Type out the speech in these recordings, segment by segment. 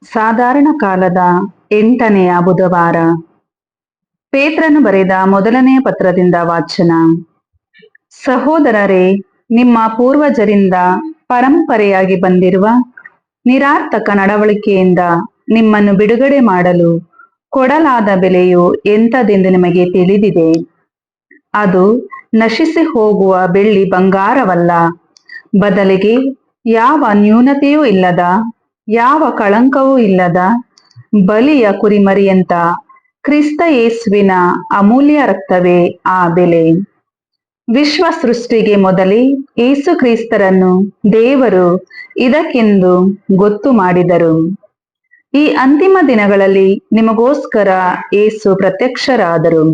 ಸಾಧಾರಣ ಕಾಲದ 8ನೆಯ ಬುಧವಾರ. ಪೇತ್ರನು ಬರೆದ ಮೊದಲನೆಯ ಪತ್ರದಿಂದ ವಾಚನ. ಸಹೋದರರೇ, ನಿಮ್ಮ ಪೂರ್ವಜರಿಂದ ಪರಂಪರೆಯಾಗಿ ಬಂದಿರುವ ನಿರಾರ್ಥಕ ನಡವಳಿಕೆಯಿಂದ ನಿಮ್ಮನ್ನು ಬಿಡುಗಡೆ ಮಾಡಲು ಕೊಡಲಾದ ಬೆಲೆಯು ಎಂಥದೆಂದು ನಿಮಗೆ ತಿಳಿದಿದೆ. ಅದು ನಶಿಸಿ ಹೋಗುವ ಬೆಳ್ಳಿ ಬಂಗಾರವಲ್ಲ, ಬದಲಿಗೆ ಯಾವ ನ್ಯೂನತೆಯೂ ಇಲ್ಲದ, ಯಾವ ಕಳಂಕವೂ ಇಲ್ಲದ ಬಲಿಯ ಕುರಿಮರಿಯಂತ ಕ್ರಿಸ್ತ ಯೇಸುವಿನ ಅಮೂಲ್ಯ ರಕ್ತವೇ ಆ ಬೆಲೆ. ವಿಶ್ವ ಸೃಷ್ಟಿಗೆ ಮೊದಲೇ ಯೇಸು ಕ್ರಿಸ್ತರನ್ನು ದೇವರು ಇದಕ್ಕೆಂದು ಗೊತ್ತು ಮಾಡಿದರು. ಈ ಅಂತಿಮ ದಿನಗಳಲ್ಲಿ ನಿಮಗೋಸ್ಕರ ಯೇಸು ಪ್ರತ್ಯಕ್ಷರಾದರು.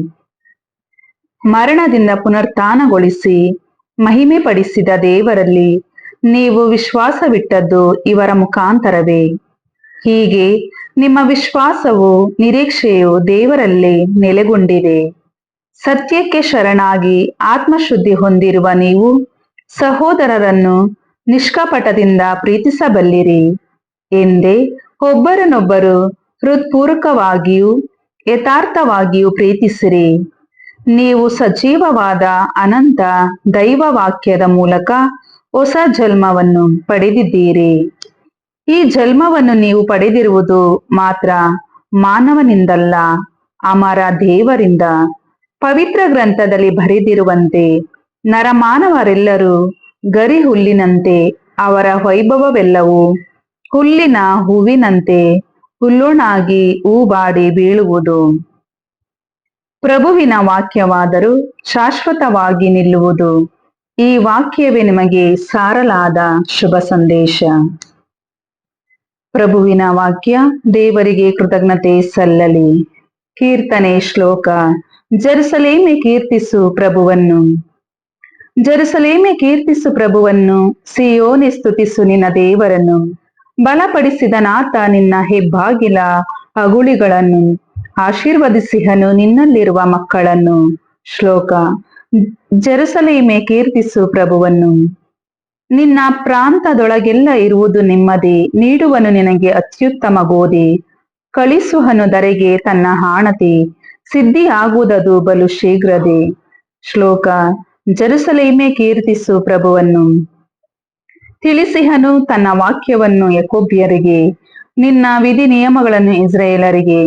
ಮರಣದಿಂದ ಪುನರುತ್ಥಾನಗೊಳಿಸಿ ಮಹಿಮೆ ಪಡಿಸಿದ ದೇವರಲ್ಲಿ ನೀವು ವಿಶ್ವಾಸವಿಟ್ಟದ್ದು ಇವರ ಮುಖಾಂತರವೇ. ಹೀಗೆ ನಿಮ್ಮ ವಿಶ್ವಾಸವು ನಿರೀಕ್ಷೆಯು ದೇವರಲ್ಲೇ ನೆಲೆಗೊಂಡಿದೆ. ಸತ್ಯಕ್ಕೆ ಶರಣಾಗಿ ಆತ್ಮಶುದ್ಧಿ ಹೊಂದಿರುವ ನೀವು ಸಹೋದರರನ್ನು ನಿಷ್ಕಪಟದಿಂದ ಪ್ರೀತಿಸಬಲ್ಲಿರಿ ಎಂದೇ ಒಬ್ಬರನ್ನೊಬ್ಬರು ಹೃತ್ಪೂರ್ವಕವಾಗಿಯೂ ಯಥಾರ್ಥವಾಗಿಯೂ ಪ್ರೀತಿಸಿರಿ. ನೀವು ಸಜೀವವಾದ ಅನಂತ ದೈವ ವಾಕ್ಯದ ಮೂಲಕ ಹೊಸ ಜನ್ಮವನ್ನು ಪಡೆದಿದ್ದೀರಿ. ಈ ಜನ್ಮವನ್ನು ನೀವು ಪಡೆದಿರುವುದು ಮಾತ್ರ ಮಾನವನಿಂದಲ್ಲ, ಅಮರ ದೇವರಿಂದ. ಪವಿತ್ರ ಗ್ರಂಥದಲ್ಲಿ ಬರೆದಿರುವಂತೆ ನರಮಾನವರೆಲ್ಲರೂ ಗರಿ ಹುಲ್ಲಿನಂತೆ, ಅವರ ವೈಭವವೆಲ್ಲವೂ ಹುಲ್ಲಿನ ಹೂವಿನಂತೆ ಹುಲ್ಲುಣಾಗಿ ಹೂಬಾಡಿ ಬೀಳುವುದು. ಪ್ರಭುವಿನ ವಾಕ್ಯವಾದರೂ ಶಾಶ್ವತವಾಗಿ ನಿಲ್ಲುವುದು. ಈ ವಾಕ್ಯವೇ ನಿಮಗೆ ಸಾರಲಾದ ಶುಭ ಸಂದೇಶ. ಪ್ರಭುವಿನ ವಾಕ್ಯ. ದೇವರಿಗೆ ಕೃತಜ್ಞತೆ ಸಲ್ಲಲಿ. ಕೀರ್ತನೆ ಶ್ಲೋಕ. ಜೆರುಸಲೇಮೆ ಕೀರ್ತಿಸು ಪ್ರಭುವನ್ನು. ಜೆರುಸಲೇಮೆ ಕೀರ್ತಿಸು ಪ್ರಭುವನ್ನು, ಸಿಯೋನೆ ಸ್ತುತಿಸು ನಿನ್ನ ದೇವರನ್ನು. ಬಲಪಡಿಸಿದನಾತ ನಿನ್ನ ಹೆಬ್ಬಾಗಿಲ ಅಗುಳಿಗಳನ್ನು, ಆಶೀರ್ವದಿಸಿಹನು ನಿನ್ನಲ್ಲಿರುವ ಮಕ್ಕಳನ್ನು. ಶ್ಲೋಕ. ಜೆರುಸಲೇಮೆ ಕೀರ್ತಿಸು ಪ್ರಭುವನ್ನು. ನಿನ್ನ ಪ್ರಾಂತದೊಳಗೆಲ್ಲ ಇರುವುದು ನೆಮ್ಮದಿ. ನೀಡುವನು ನಿನಗೆ ಅತ್ಯುತ್ತಮ ಗೋಧಿ. ಕಳಿಸುವನು ಧರೆಗೆ ತನ್ನ ಆಣತಿ. ಸಿದ್ಧಿಯಾಗುವುದದು ಬಲು ಶೀಘ್ರದೆ. ಶ್ಲೋಕ. ಜೆರುಸಲೇಮೆ ಕೀರ್ತಿಸು ಪ್ರಭುವನ್ನು. ತಿಳಿಸಿಹನು ತನ್ನ ವಾಕ್ಯವನ್ನು ಯಾಕೋಬ್ಯರಿಗೆ, ನಿನ್ನ ವಿಧಿ ನಿಯಮಗಳನ್ನು ಇಸ್ರಾಯೇಲರಿಗೆ.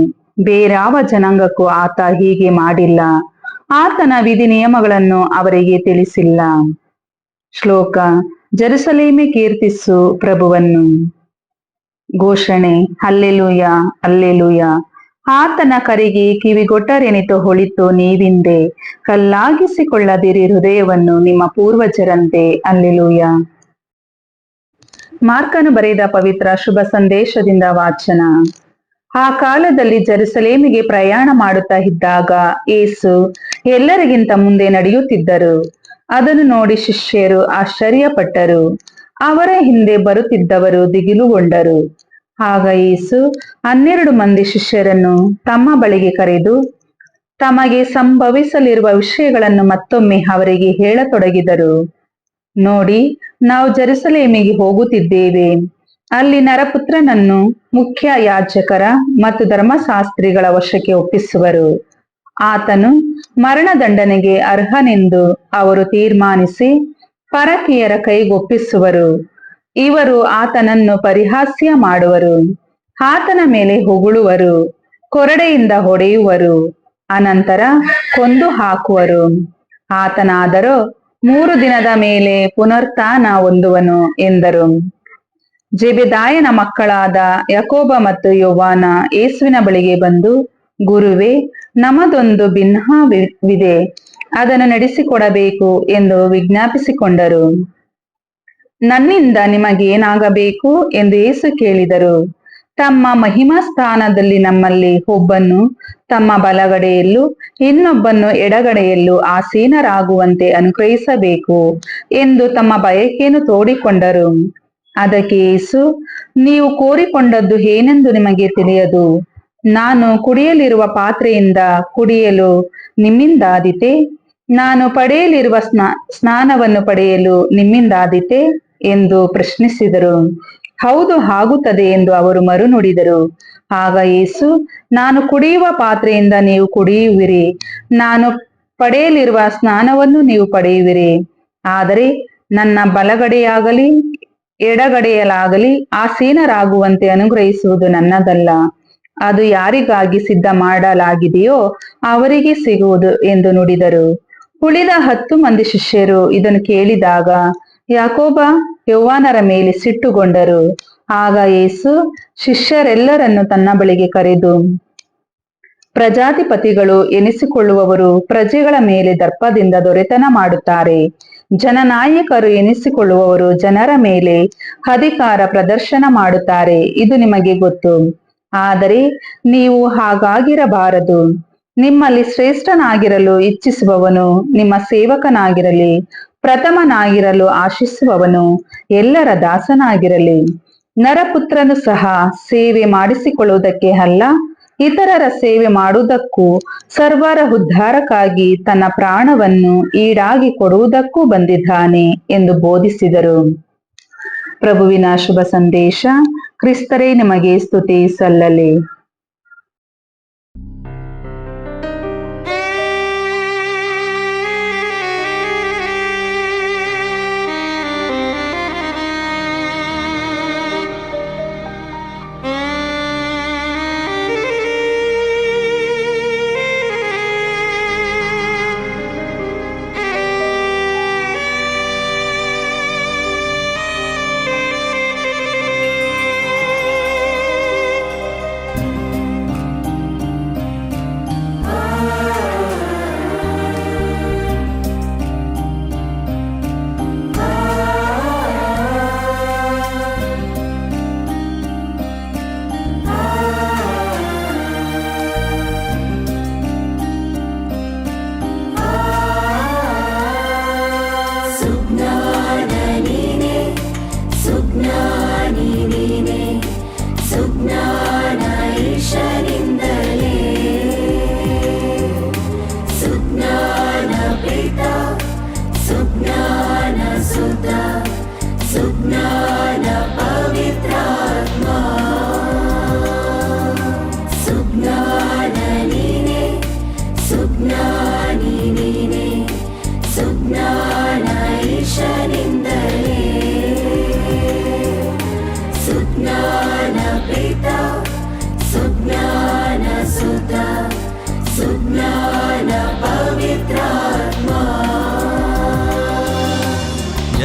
ಬೇರಾವ ಜನಾಂಗಕ್ಕೂ ಆತ ಹೀಗೆ ಮಾಡಿಲ್ಲ, ಆತನ ವಿಧಿ ನಿಯಮಗಳನ್ನು ಅವರಿಗೆ ತಿಳಿಸಿಲ್ಲ. ಶ್ಲೋಕ. ಜೆರುಸಲೇಮೆ ಕೀರ್ತಿಸು ಪ್ರಭುವನ್ನು. ಘೋಷಣೆ. Hallelujah, hallelujah. ಆತನ ಕರೆಗೆ ಕಿವಿಗೊಟ್ಟರೆನಿತು ಹೊಳಿತು ನೀವಿಂದೆ. ಕಲ್ಲಾಗಿಸಿಕೊಳ್ಳದಿರಿ ಹೃದಯವನ್ನು ನಿಮ್ಮ ಪೂರ್ವಜರಂತೆ. ಹಲ್ಲೆಲೂಯ. ಮಾರ್ಕನು ಬರೆದ ಪವಿತ್ರ ಶುಭ ಸಂದೇಶದಿಂದ ವಾಚನ. ಆ ಕಾಲದಲ್ಲಿ ಜೆರುಸಲೇಮಿಗೆ ಪ್ರಯಾಣ ಮಾಡುತ್ತಾ ಇದ್ದಾಗ ಯೇಸು ಎಲ್ಲರಿಗಿಂತ ಮುಂದೆ ನಡೆಯುತ್ತಿದ್ದರು. ಅದನ್ನು ನೋಡಿ ಶಿಷ್ಯರು ಆಶ್ಚರ್ಯಪಟ್ಟರು. ಅವರ ಹಿಂದೆ ಬರುತ್ತಿದ್ದವರು ದಿಗಿಲುಗೊಂಡರು. ಆಗ ಯೇಸು 12 ಮಂದಿ ಶಿಷ್ಯರನ್ನು ತಮ್ಮ ಬಳಿಗೆ ಕರೆದು ತಮಗೆ ಸಂಭವಿಸಲಿರುವ ವಿಷಯಗಳನ್ನು ಮತ್ತೊಮ್ಮೆ ಅವರಿಗೆ ಹೇಳತೊಡಗಿದರು. ನೋಡಿ, ನಾವು ಜೆರುಸಲೇಮಿಗೆ ಹೋಗುತ್ತಿದ್ದೇವೆ. ಅಲ್ಲಿ ನರಪುತ್ರನನ್ನು ಮುಖ್ಯ ಯಾಜಕರ ಮತ್ತು ಧರ್ಮಶಾಸ್ತ್ರಿಗಳ ವಶಕ್ಕೆ ಒಪ್ಪಿಸುವರು. ಆತನು ಮರಣದಂಡನೆಗೆ ಅರ್ಹನೆಂದು ಅವರು ತೀರ್ಮಾನಿಸಿ ಪರಕೀಯರ ಕೈಗೊಪ್ಪಿಸುವರು. ಇವರು ಆತನನ್ನು ಪರಿಹಾಸ್ಯ ಮಾಡುವರು, ಆತನ ಮೇಲೆ ಹೊಗಳುವರು, ಕೊರಡೆಯಿಂದ ಹೊಡೆಯುವರು, ಅನಂತರ ಕೊಂದು ಹಾಕುವರು. ಆತನಾದರೋ 3 ದಿನದ ಮೇಲೆ ಪುನರುತ್ಥಾನ ಹೊಂದುವನು ಎಂದರು. ಜೆಬೆದಾಯನ ಮಕ್ಕಳಾದ ಯಾಕೋಬ ಮತ್ತು ಯೋವಾನ ಯೇಸುವಿನ ಬಳಿಗೆ ಬಂದು, ಗುರುವೇ, ನಮದೊಂದು ಬಿನ್ನಹವಿದೆ, ಅದನ್ನು ನಡೆಸಿಕೊಡಬೇಕು ಎಂದು ವಿಜ್ಞಾಪಿಸಿಕೊಂಡರು. ನನ್ನಿಂದ ನಿಮಗೇನಾಗಬೇಕು ಎಂದು ಯೇಸು ಕೇಳಿದರು. ತಮ್ಮ ಮಹಿಮಾ ಸ್ಥಾನದಲ್ಲಿ ನಮ್ಮಲ್ಲಿ ಒಬ್ಬನ್ನು ತಮ್ಮ ಬಲಗಡೆಯಲ್ಲೂ ಇನ್ನೊಬ್ಬನ್ನು ಎಡಗಡೆಯಲ್ಲೂ ಆಸೀನರಾಗುವಂತೆ ಅನುಗ್ರಹಿಸಬೇಕು ಎಂದು ತಮ್ಮ ಬಯಕೆಯನ್ನು ತೋಡಿಕೊಂಡರು. ಅದಕ್ಕೆ ಯೇಸು, ನೀವು ಕೋರಿಕೊಂಡದ್ದು ಏನೆಂದು ನಿಮಗೆ ತಿಳಿಯದು. ನಾನು ಕುಡಿಯಲಿರುವ ಪಾತ್ರೆಯಿಂದ ಕುಡಿಯಲು ನಿಮ್ಮಿಂದಾದೀತೆ? ನಾನು ಪಡೆಯಲಿರುವ ಸ್ನಾನವನ್ನು ಪಡೆಯಲು ನಿಮ್ಮಿಂದಾದೀತೆ ಎಂದು ಪ್ರಶ್ನಿಸಿದರು. ಹೌದು, ಆಗುತ್ತದೆ ಎಂದು ಅವರು ಮರುನುಡಿದರು. ಆಗ ಯೇಸು, ನಾನು ಕುಡಿಯುವ ಪಾತ್ರೆಯಿಂದ ನೀವು ಕುಡಿಯುವಿರಿ, ನಾನು ಪಡೆಯಲಿರುವ ಸ್ನಾನವನ್ನು ನೀವು ಪಡೆಯುವಿರಿ. ಆದರೆ ನನ್ನ ಬಲಗಡೆಯಾಗಲಿ ಎಡಗಡೆಯಲಾಗಲಿ ಆಸೀನರಾಗುವಂತೆ ಅನುಗ್ರಹಿಸುವುದು ನನ್ನದಲ್ಲ, ಅದು ಯಾರಿಗಾಗಿ ಸಿದ್ಧ ಮಾಡಲಾಗಿದೆಯೋ ಅವರಿಗೆ ಸಿಗುವುದು ಎಂದು ನುಡಿದರು. ಉಳಿದ 10 ಮಂದಿ ಶಿಷ್ಯರು ಇದನ್ನು ಕೇಳಿದಾಗ ಯಾಕೋಬ ಯೌವನರ ಮೇಲೆ ಸಿಟ್ಟುಗೊಂಡರು. ಆಗ ಯೇಸು ಶಿಷ್ಯರೆಲ್ಲರನ್ನು ತನ್ನ ಬಳಿಗೆ ಕರೆದು, ಪ್ರಜಾಧಿಪತಿಗಳು ಎನಿಸಿಕೊಳ್ಳುವವರು ಪ್ರಜೆಗಳ ಮೇಲೆ ದರ್ಪದಿಂದ ದೊರೆತನ ಮಾಡುತ್ತಾರೆ, ಜನನಾಯಕರು ಎನಿಸಿಕೊಳ್ಳುವವರು ಜನರ ಮೇಲೆ ಅಧಿಕಾರ ಪ್ರದರ್ಶನ ಮಾಡುತ್ತಾರೆ, ಇದು ನಿಮಗೆ ಗೊತ್ತು. ಆದರೆ ನೀವು ಹಾಗಾಗಿರಬಾರದು. ನಿಮ್ಮಲ್ಲಿ ಶ್ರೇಷ್ಠನಾಗಿರಲು ಇಚ್ಛಿಸುವವನು ನಿಮ್ಮ ಸೇವಕನಾಗಿರಲಿ, ಪ್ರಥಮನಾಗಿರಲು ಆಶಿಸುವವನು ಎಲ್ಲರ ದಾಸನಾಗಿರಲಿ. ನರಪುತ್ರನು ಸಹ ಸೇವೆ ಮಾಡಿಸಿಕೊಳ್ಳುವುದಕ್ಕೆ ಅಲ್ಲ, ಇತರರ ಸೇವೆ ಮಾಡುವುದಕ್ಕೂ ಸರ್ವರ ಉದ್ಧಾರಕ್ಕಾಗಿ ತನ್ನ ಪ್ರಾಣವನ್ನು ಈಡಾಗಿ ಕೊಡುವುದಕ್ಕೂ ಬಂದಿದ್ದಾನೆ ಎಂದು ಬೋಧಿಸಿದರು. ಪ್ರಭುವಿನ ಶುಭ ಸಂದೇಶ. ಕ್ರಿಸ್ತರೇ ನಿಮಗೆ ಸ್ತುತಿ ಸಲ್ಲಲಿ.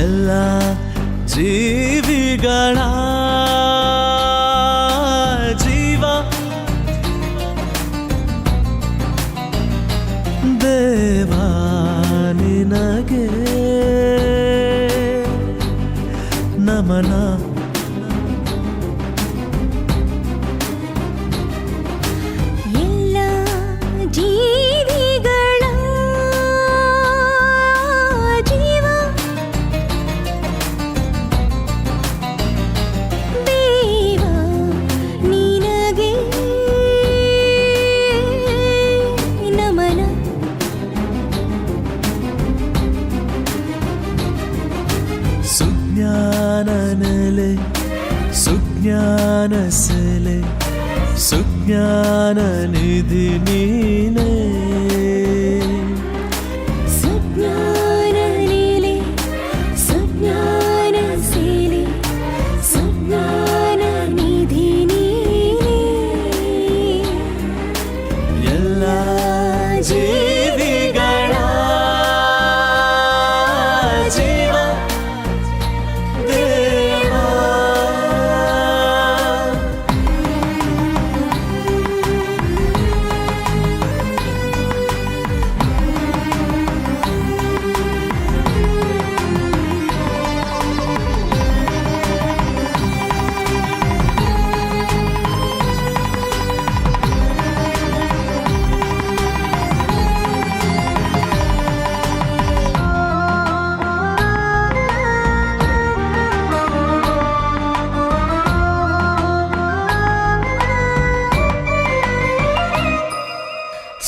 ಎಲ್ಲ ಜೀವಿಗಳ ಜೀವ ದೇವಾ ನಿನಗೆ ನಮನ. ಸುಜ್ಞಾನನೆಲೆ ಸುಜ್ಞಾನ ಸೆಲೆ ಸುಜ್ಞಾನ ನಿಧಿ ನೀನೇ. ಸುಜ್ಞಾನ ನೆಲೆ ಸುಜ್ಞಾನ ಸೆಲೆ ಸುಜ್ಞಾನ ನಿಧಿ ನೀನೇ. ಎಲ್ಲ ಜೀವಿಗಳ ಜೀವ ದೇವಾ.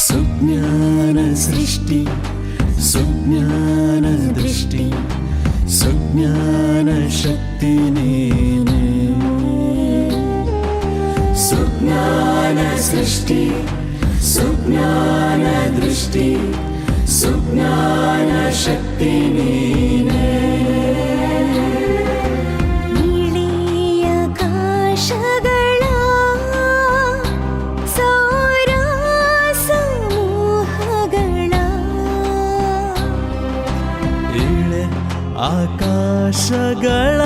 ಸುಜ್ಞಾನ ಸೃಷ್ಟಿ ಸುಜ್ಞಾನ ದೃಷ್ಟಿ ಸುಜ್ಞಾನ ಶಕ್ತಿ ನೀನೇ. ಸುಜ್ಞಾನ ಸೃಷ್ಟಿ ಸುಜ್ಞಾನ ದೃಷ್ಟಿ ಸುಜ್ಞಾನ ಶಕ್ತಿ ನೀನೇ ಇಳಿಯ ಆಕಾಶಗಳ ಸೌರ ಸಮೂಹಗಳ ಇಳೆ ಆಕಾಶಗಳ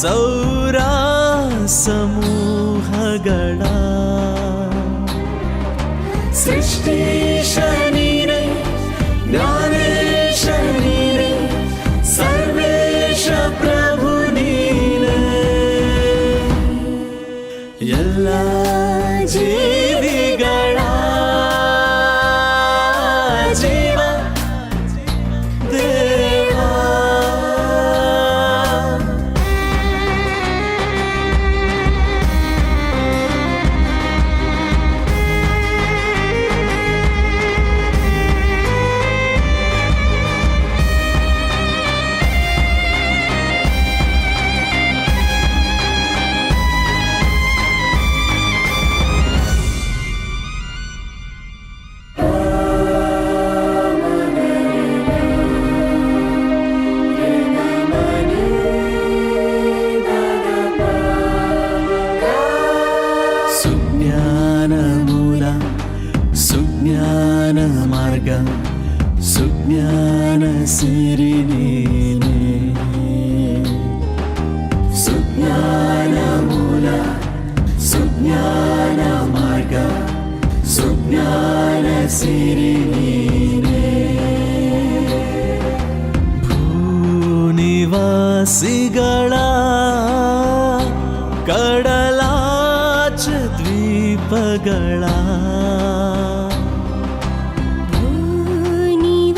ಸೌರ ಸಮೂಹಗಳ ಸೃಷ್ಟಿಶ ನೀನೇ ಜ್ಞಾನೇಶ ನೀನೇ ಸರ್ವೇಶ ಪ್ರಭು ನೀನೇ ಎಲ್ಲ ಜೀವಿಗಳ ಜೀವ ದೇವಾ ಸುಜ್ಞಾನ ಮೂಲ ಸುಜ್ಞಾನ ಮಾರ್ಗ ಸುಜ್ಞಾನ ಸಿರಿ ನೀನೇ ಸುಜ್ಞಾನ ಮೂಲ ಸುಜ್ಞಾನ ಮಾರ್ಗ ಸುಜ್ಞಾನ ಸಿರಿ ನೀನೇ ಭೂನಿವಾಸಿಗಳ ಕಡಲಾಚ ದ್ವೀಪಗಳ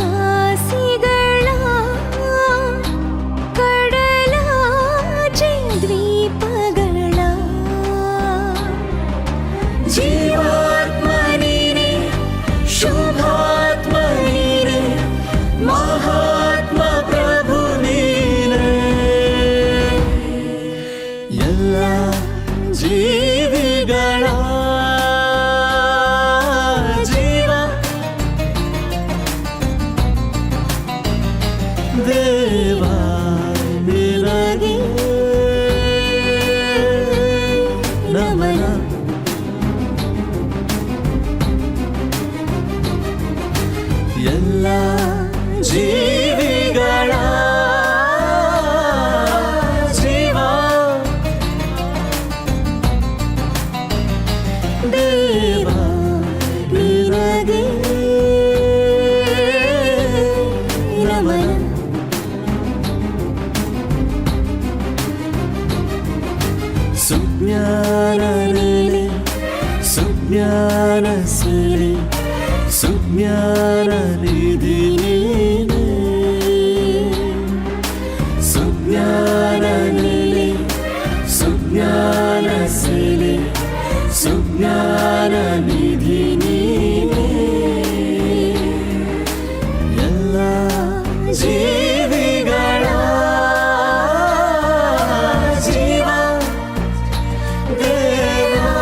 ಭೂನಿವಾಸಿಗಳ ಕಡಲಾಚೆ ದ್ವೀಪಗಳ ಜೀವಾತ್ಮ ನೀನೇ ಶುಭಾತ್ಮ ನೀನೇ ಮಹಾತ್ಮ ಪ್ರಭು ನೀನೇ ಎಲ್ಲ ಜೀವಿಗಳ ಜೀವ ದೇವಾ ನಿನಗೆ ನಮನ ಎಲ್ಲ ಜೀವಿಗಳ ಜೀವ ದೇವಾ ನಿನಗೆ ನಮನ ಸುಜ್ಞಾನ ನೀನೆ ಸುಜ್ಞಾನ ಸಿರಿ ಸುಜ್ಞಾನ ನಿಧಿ ನೀನೆ ಸುಜ್ಞಾನ ನೀನೆ ಸುಜ್ಞಾನ ಸಿರಿ ಸುಜ್ಞಾನ ನಿಧಿ ನೀನೆ ಎಲ್ಲ ಜೀವಿಗಳ ಜೀವ ದೇವಾ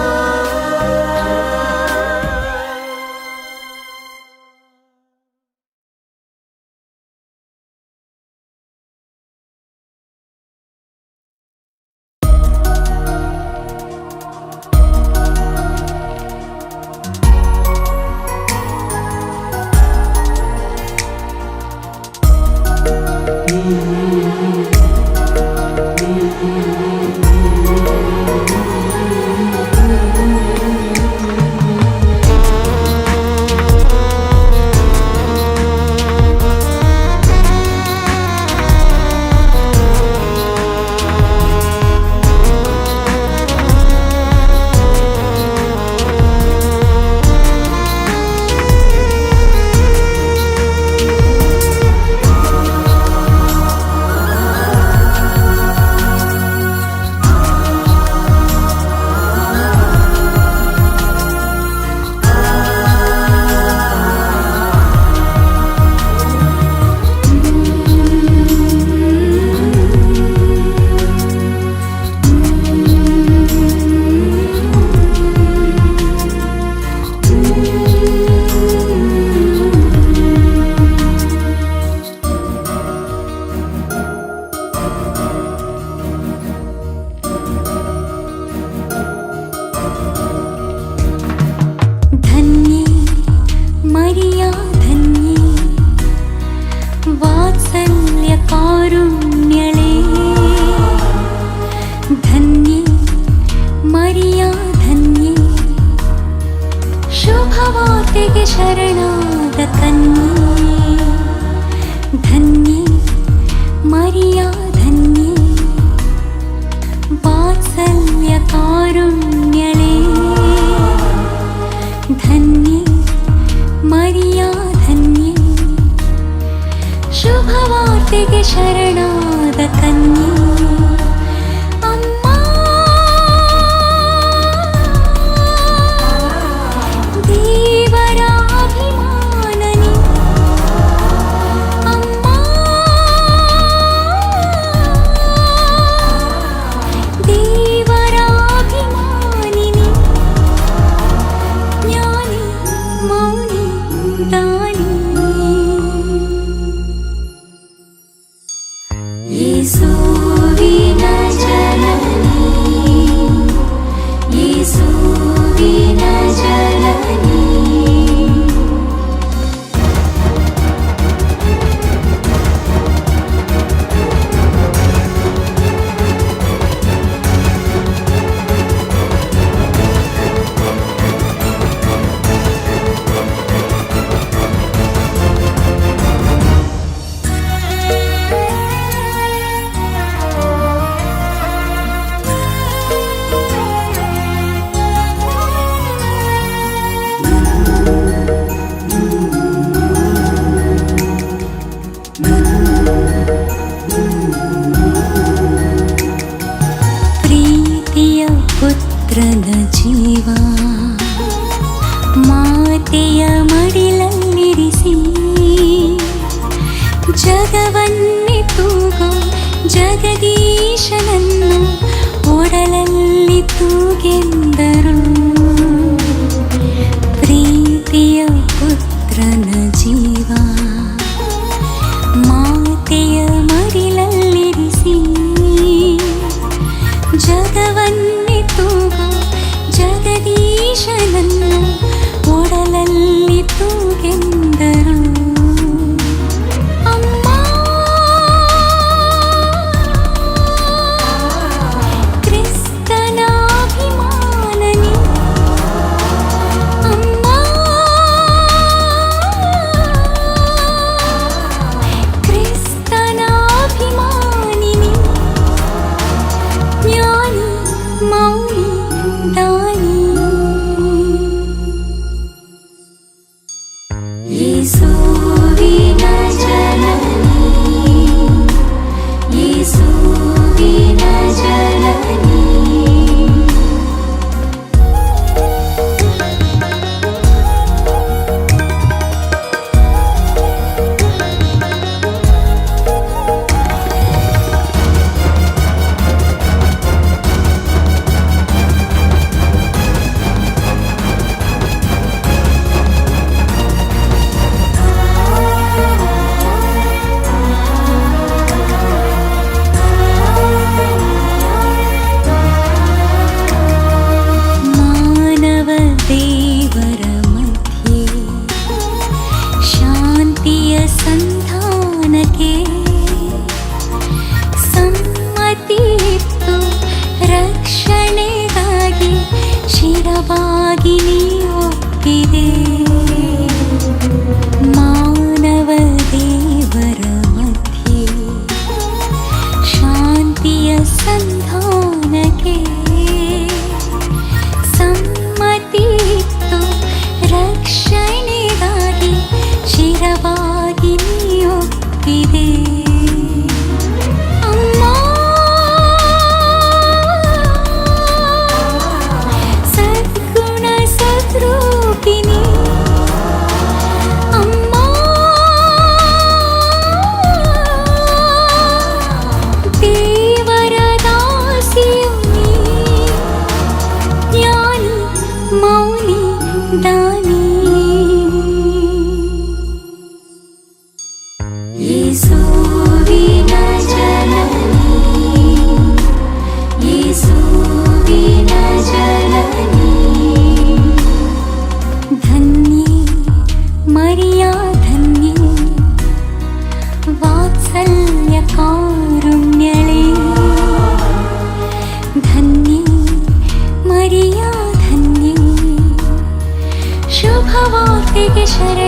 ಶರಣಾದ ಕನ್ಯೆ ಧನ್ಯೆ ಮರಿಯಾ ಧನ್ಯೆ ವಾತ್ಸಲ್ಯ ಕಾರುಣ್ಯಳೇ ಧನ್ಯೆ ಮರಿಯಾ ಧನ್ಯೆ ಶುಭವಾರ್ತೆಗೆ ಶರಣಾದ ಕನ್ಯೆ ಪುತ್ರನ ಜೀವ ಮಾತೆಯ ಮಡಿಲಲ್ಲಿರಿಸಿ ಜಗವನ್ನೇ ತೂಗೋ ಜಗದೀಶನನ್ನು ಒಡಲಲ್ಲಿ ತೂಗೆಂದರು ಪ್ರೀತಿಯ ಪುತ್ರನ ಜೀವ ಮಾತೆಯ ಮಡಿಲಲ್ಲಿರಿಸಿ ಜಗವನ್ನೇ ತೂಗೋ ಜಗದೀಶನನ್ನು ಒಡಲಲ್ಲಿ ತೂಗೆಂದರು ಅಮ್ಮ ಕ್ರಿಸ್ತನ ಅಭಿಮಾನನಿ ಅಮ್ಮ ಕ್ರಿಸ್ತನ ಅಭಿಮಾನಿನಿ ಜ್ಞಾನಿ ಮೌನಿ ದಾನಿ ಯೇಸುವಿನ ಜನನಿ ಯೇಸುವಿನ ಜನನಿ ಮಾನವ ದೇವರ ಮಧ್ಯೆ ಶಾಂತಿಯ ಸಂಧಾನಕ್ಕೆ ಸಮ್ಮತಿಯಿತ್ತು ರಕ್ಷಣೆಗಾಗಿ ಶಿರವಾಗಿ ನೀ ಒಪ್ಪಿದೆ ಮಾನವ ದೇವರ ಮಧ್ಯೆ ಶಾಂತಿಯ ಸಂಧಾನಕ್ಕೆ ಸಮ್ಮತಿಯಿತ್ತು ರಕ್ಷಣೆಗಾಗಿ ಶಿರವಾಗಿ ನೀ ಒಪ್ಪಿದೆ ಅಮ್ಮ ಸದ್ಗುಣ ಶರಣ